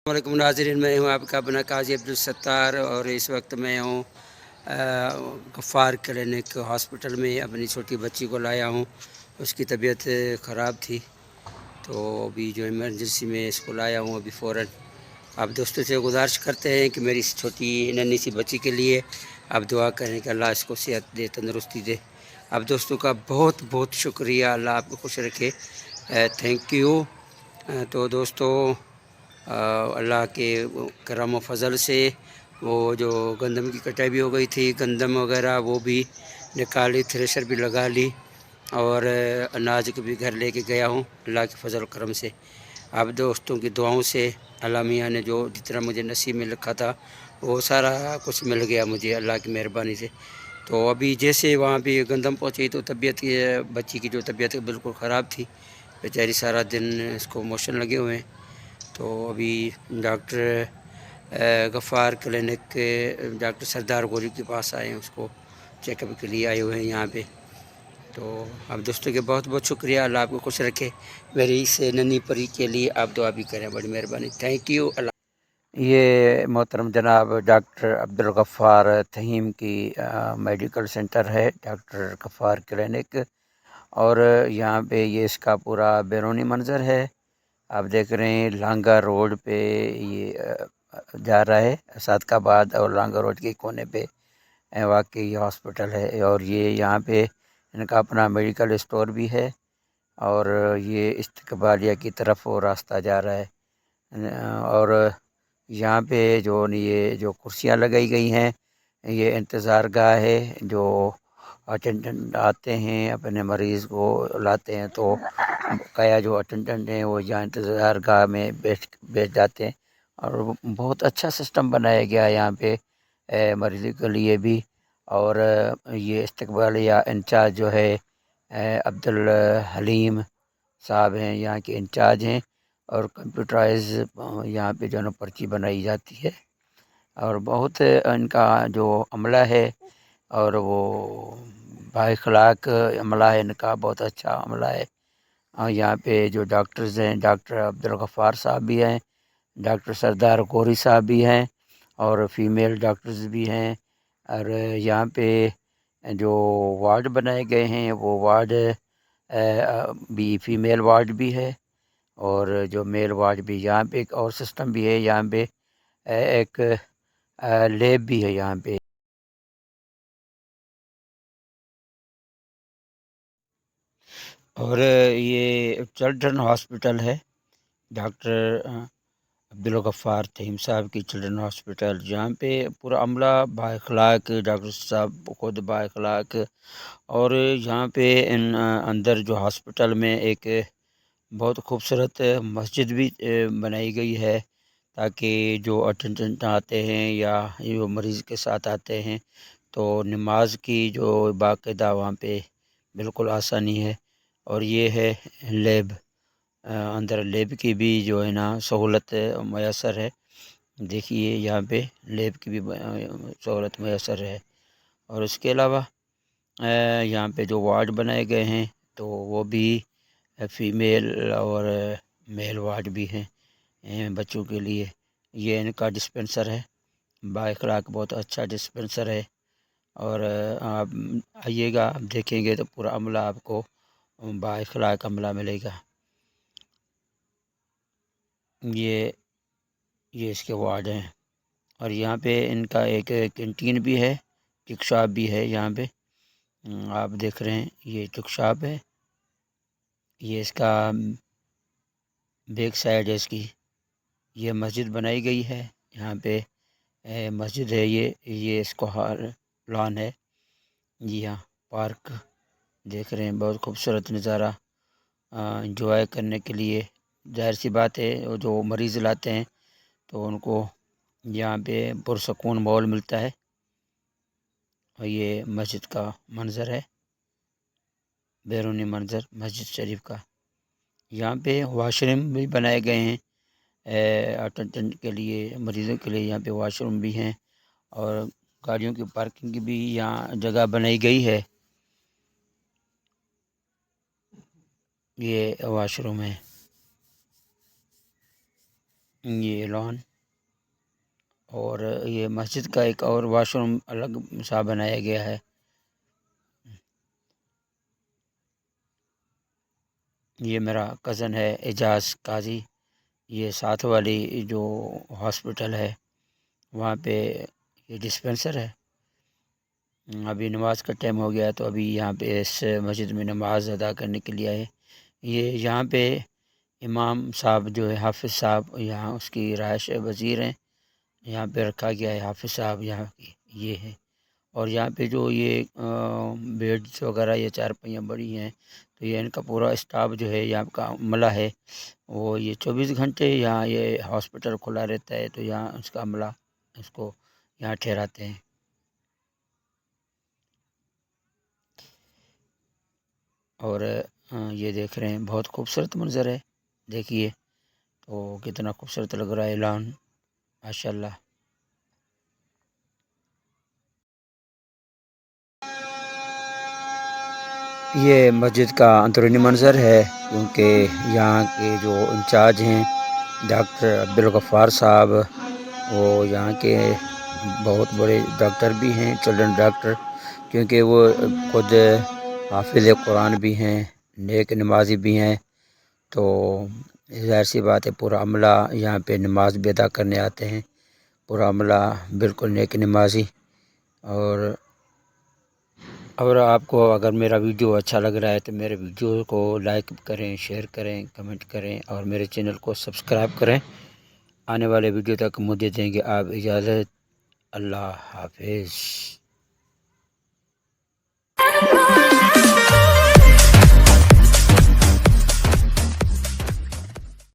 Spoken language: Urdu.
السلام علیکم ناظرین، میں ہوں آپ کا اپنا قاضی عبدالستار اور اس وقت میں ہوں غفار کلینک ہاسپٹل میں اپنی چھوٹی بچی کو لایا ہوں۔ اس کی طبیعت خراب تھی تو ابھی جو ایمرجنسی میں اس کو لایا ہوں ابھی فوراً۔ آپ دوستوں سے گزارش کرتے ہیں کہ میری اس چھوٹی ننھی سی بچی کے لیے آپ دعا کریں کہ اللہ اس کو صحت دے، تندرستی دے۔ آپ دوستوں کا بہت بہت شکریہ، اللہ آپ کو خوش رکھے، تھینک یو۔ تو دوستو، اللہ کے کرم و فضل سے وہ جو گندم کی کٹائی بھی ہو گئی تھی، گندم وغیرہ وہ بھی نکالی، تھریشر بھی لگا لی اور اناج کو بھی گھر لے کے گیا ہوں اللہ کے فضل و کرم سے۔ آپ دوستوں کی دعاؤں سے اللہ میاں نے جو جتنا مجھے نصیب میں لکھا تھا وہ سارا کچھ مل گیا مجھے اللہ کی مہربانی سے۔ تو ابھی جیسے وہاں بھی گندم پہنچی تو طبیعت بچی کی جو طبیعت بالکل خراب تھی، بیچاری سارا دن اس کو موشن لگے ہوئے ہیں۔ تو ابھی ڈاکٹر غفار کلینک کے ڈاکٹر سردار گوری کے پاس آئے ہیں، اس کو چیک اپ کے لیے آئے ہوئے ہیں یہاں پہ۔ تو آپ دوستوں کے بہت بہت شکریہ، اللہ آپ کو خوش رکھے۔ میری اس ننھی پری کے لیے آپ دعا بھی کریں، بڑی مہربانی، تھینک یو اللہ۔ یہ محترم جناب ڈاکٹر عبدالغفار تھیم کی میڈیکل سینٹر ہے، ڈاکٹر غفار کلینک، اور یہاں پہ یہ اس کا پورا بیرونی منظر ہے۔ آپ دیکھ رہے ہیں لانگا روڈ پہ یہ جا رہا ہے، صادق آباد اور لانگا روڈ کے کونے پہ واقع یہ ہاسپٹل ہے، اور یہ یہاں پہ ان کا اپنا میڈیکل اسٹور بھی ہے، اور یہ استقبالیہ کی طرف وہ راستہ جا رہا ہے۔ اور یہاں پہ یہ جو کرسیاں لگائی گئی ہیں، یہ انتظار گاہ ہے، جو اٹینڈنٹ آتے ہیں اپنے مریض کو لاتے ہیں تو بقایا جو اٹینڈنٹ ہیں وہ یہاں انتظار گاہ میں بیٹھ جاتے ہیں، اور بہت اچھا سسٹم بنایا گیا ہے یہاں پہ مریضوں کے لیے بھی۔ اور یہ استقبالیہ انچارج جو ہے عبدالحلیم صاحب ہیں، یہاں کے انچارج ہیں، اور کمپیوٹرائز یہاں پہ جو ہے نا پرچی بنائی جاتی ہے، اور بہت ان کا جو عملہ ہے اور وہ بااخلاق عملہ ہے، ان کا بہت اچھا عملہ ہے۔ اور یہاں پہ جو ڈاکٹرز ہیں، ڈاکٹر عبدالغفار صاحب بھی ہیں، ڈاکٹر سردار گوری صاحب بھی ہیں، اور فیمیل ڈاکٹرز بھی ہیں۔ اور یہاں پہ جو وارڈ بنائے گئے ہیں وہ وارڈ بھی فیمیل وارڈ بھی ہے، اور جو میل وارڈ بھی۔ یہاں پہ ایک اور سسٹم بھی ہے، یہاں پہ ایک لیب بھی ہے یہاں پہ۔ اور یہ چلڈرن ہاسپٹل ہے، ڈاکٹر عبدالغفار تھیم صاحب کی چلڈرن ہاسپٹل، جہاں پہ پورا عملہ بااخلاق، ڈاکٹر صاحب خود بااخلاق۔ اور یہاں پہ اندر جو ہاسپٹل میں ایک بہت خوبصورت مسجد بھی بنائی گئی ہے، تاکہ جو اٹینڈنٹ آتے ہیں یا جو مریض کے ساتھ آتے ہیں تو نماز کی جو باقاعدہ وہاں پہ بالکل آسانی ہے۔ اور یہ ہے لیب، اندر لیب کی بھی جو ہے نا سہولت میسر ہے، دیکھیے یہاں پہ لیب کی بھی سہولت میسر ہے۔ اور اس کے علاوہ یہاں پہ جو وارڈ بنائے گئے ہیں تو وہ بھی فیمیل اور میل وارڈ بھی ہیں بچوں کے لیے۔ یہ ان کا ڈسپنسر ہے، بااخلاق بہت اچھا ڈسپنسر ہے، اور آپ آئیے گا، آپ دیکھیں گے تو پورا عملہ آپ کو بااخلاق عملہ ملے گا۔ یہ اس کے وارڈ ہیں، اور یہاں پہ ان کا ایک کینٹین بھی ہے، ٹک شاپ بھی ہے یہاں پہ۔ آپ دیکھ رہے ہیں یہ ٹک شاپ ہے، یہ اس کا بیک سائڈ ہے اس کی۔ یہ مسجد بنائی گئی ہے یہاں پہ، مسجد ہے یہ اس کو لان ہے جی ہاں، پارک دیکھ رہے ہیں، بہت خوبصورت نظارہ انجوائے کرنے کے لیے۔ ظاہر سی بات ہے جو مریض لاتے ہیں تو ان کو یہاں پہ پرسکون ماحول ملتا ہے۔ اور یہ مسجد کا منظر ہے، بیرونی منظر مسجد شریف کا۔ یہاں پہ واش روم بھی بنائے گئے ہیں اٹینڈنٹ کے لیے، مریضوں کے لیے یہاں پہ واش روم بھی ہیں، اور گاڑیوں کی پارکنگ کی بھی یہاں جگہ بنائی گئی ہے۔ یہ واش روم ہے، یہ لان، اور یہ مسجد کا ایک اور واش روم الگ سا بنایا گیا ہے۔ یہ میرا کزن ہے اعجاز قاضی، یہ ساتھ والی جو ہاسپٹل ہے وہاں پہ یہ ڈسپینسر ہے۔ ابھی نماز کا ٹائم ہو گیا تو ابھی یہاں پہ اس مسجد میں نماز ادا کرنے کے لیے آئے۔ یہ یہاں پہ امام صاحب جو ہے حافظ صاحب، یہاں اس کی رہائش وزیر ہیں، یہاں پہ رکھا گیا ہے حافظ صاحب یہاں کی یہ ہے۔ اور یہاں پہ جو یہ بیڈس وغیرہ یہ چارپائیاں بڑی ہیں، تو یہ ان کا پورا اسٹاف جو ہے یہاں کا عملہ ہے، وہ یہ 24 گھنٹے یہاں یہ ہاسپٹل کھلا رہتا ہے، تو یہاں اس کا عملہ اس کو یہاں ٹھہراتے ہیں۔ اور یہ دیکھ رہے ہیں بہت خوبصورت منظر ہے، دیکھیے تو کتنا خوبصورت لگ رہا ہے اعلان، ماشاء اللہ۔ یہ مسجد کا اندرونی منظر ہے، کیونکہ یہاں کے جو انچارج ہیں ڈاکٹر عبدالغفار صاحب، وہ یہاں کے بہت بڑے ڈاکٹر بھی ہیں، چلڈرن ڈاکٹر، کیونکہ وہ خود حافظ قرآن بھی ہیں، نیک نمازی بھی ہیں، تو ظاہر سی بات ہے پورا عملہ یہاں پہ نماز بھی ادا کرنے آتے ہیں، پورا عملہ بالکل نیک نمازی۔ اور آپ کو اگر میرا ویڈیو اچھا لگ رہا ہے تو میرے ویڈیو کو لائک کریں، شیئر کریں، کمنٹ کریں، اور میرے چینل کو سبسکرائب کریں۔ آنے والے ویڈیو تک مجھے دیں گے آپ اجازت۔ اللہ حافظ۔